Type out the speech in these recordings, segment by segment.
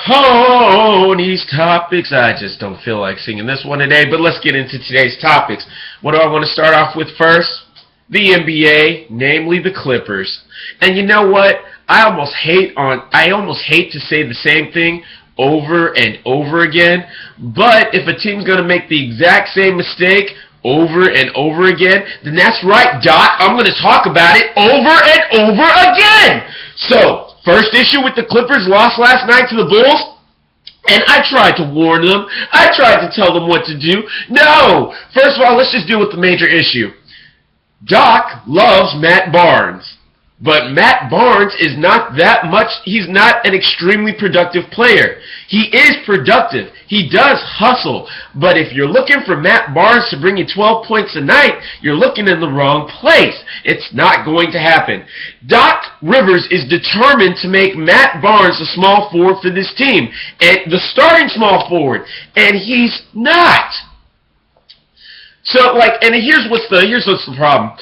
on these topics. I just don't feel like singing this one today, but let's get into today's topics. What do I want to start off with first? The NBA, namely the Clippers. And you know what? I almost hate to say the same thing over and over again, but if a team's going to make the exact same mistake over and over again, then that's right, Doc. I'm going to talk about it over and over again. So, first issue with the Clippers lost last night to the Bulls. And I tried to warn them. I tried to tell them what to do. No! First of all, let's just deal with the major issue. Doc loves Matt Barnes. But Matt Barnes is not that much, he's not an extremely productive player. He is productive. He does hustle. But if you're looking for Matt Barnes to bring you 12 points a night, you're looking in the wrong place. It's not going to happen. Doc Rivers is determined to make Matt Barnes a small forward for this team. And the starting small forward. And he's not. So, and here's what's the problem.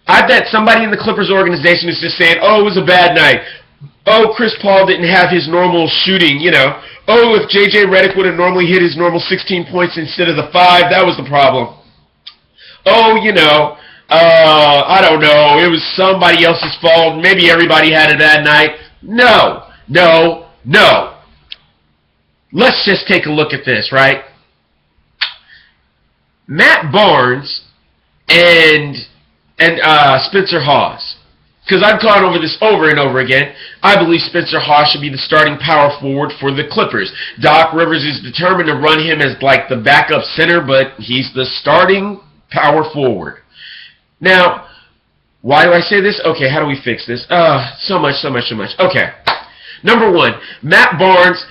I bet somebody in the Clippers organization is just saying, oh, it was a bad night. Oh, Chris Paul didn't have his normal shooting, Oh, if J.J. Redick would have normally hit his normal 16 points instead of the 5, that was the problem. Oh, I don't know. It was somebody else's fault. Maybe everybody had a bad night. No. Let's just take a look at this, right? Matt Barnes and Spencer Hawes. Because I've gone over this over and over again. I believe Spencer Hawes should be the starting power forward for the Clippers. Doc Rivers is determined to run him as the backup center, but he's the starting power forward. Now, why do I say this? Okay, how do we fix this? So much. Okay. Number one, Matt Barnes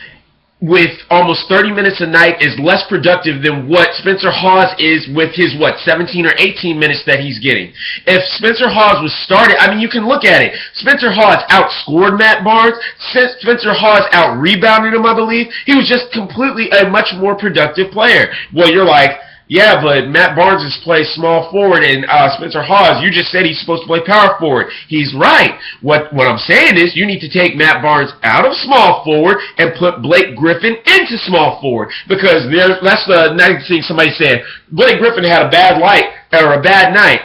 with almost 30 minutes a night is less productive than what Spencer Hawes is with his, 17 or 18 minutes that he's getting. If Spencer Hawes was started, you can look at it. Spencer Hawes outscored Matt Barnes. Spencer Hawes out-rebounded him, I believe. He was just completely a much more productive player. Well, you're like, yeah, but Matt Barnes is plays small forward, and Spencer Hawes, you just said he's supposed to play power forward. He's right. What I'm saying is you need to take Matt Barnes out of small forward and put Blake Griffin into small forward, because that's the next thing somebody said. Blake Griffin had a bad night.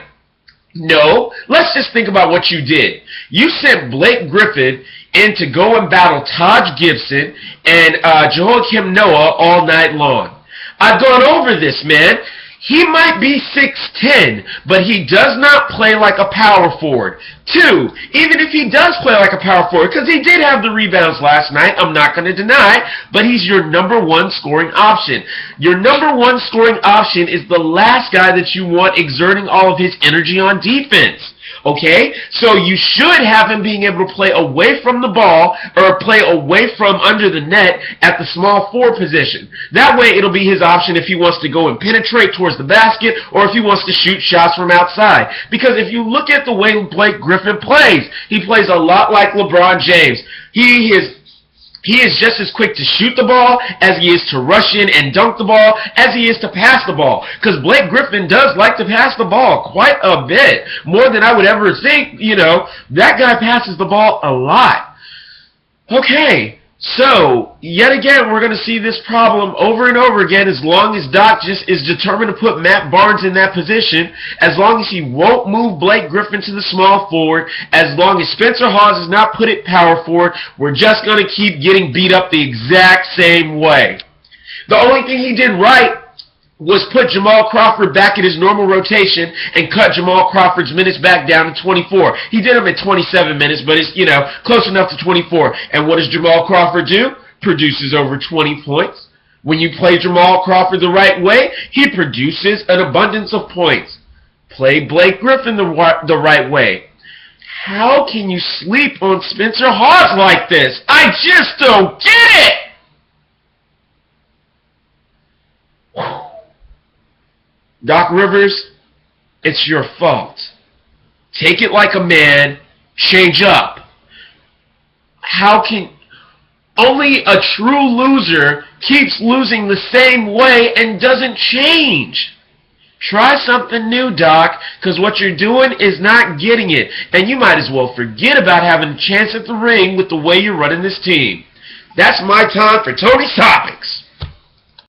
No, let's just think about what you did. You sent Blake Griffin in to go and battle Taj Gibson and Joakim Noah all night long. I've gone over this, man. He might be 6'10", but he does not play like a power forward. 2, even if he does play like a power forward, because he did have the rebounds last night, I'm not going to deny, but he's your number one scoring option. Your number one scoring option is the last guy that you want exerting all of his energy on defense. Okay? So you should have him being able to play away from the ball or play away from under the net at the small forward position. That way it'll be his option if he wants to go and penetrate towards the basket or if he wants to shoot shots from outside. Because if you look at the way Blake Griffin plays, he plays a lot like LeBron James. He is just as quick to shoot the ball as he is to rush in and dunk the ball as he is to pass the ball. Because Blake Griffin does like to pass the ball quite a bit. More than I would ever think, that guy passes the ball a lot. Okay, so, yet again, we're going to see this problem over and over again as long as Doc just is determined to put Matt Barnes in that position, as long as he won't move Blake Griffin to the small forward, as long as Spencer Hawes does not put it power forward, we're just going to keep getting beat up the exact same way. The only thing he did right was put Jamal Crawford back in his normal rotation and cut Jamal Crawford's minutes back down to 24. He did them at 27 minutes, but it's, close enough to 24. And what does Jamal Crawford do? Produces over 20 points. When you play Jamal Crawford the right way, he produces an abundance of points. Play Blake Griffin the right way. How can you sleep on Spencer Hawes like this? I just don't get it! Doc Rivers, it's your fault. Take it like a man. Change up. Only a true loser keeps losing the same way and doesn't change. Try something new, Doc, because what you're doing is not getting it. And you might as well forget about having a chance at the ring with the way you're running this team. That's my time for Tony's Topics.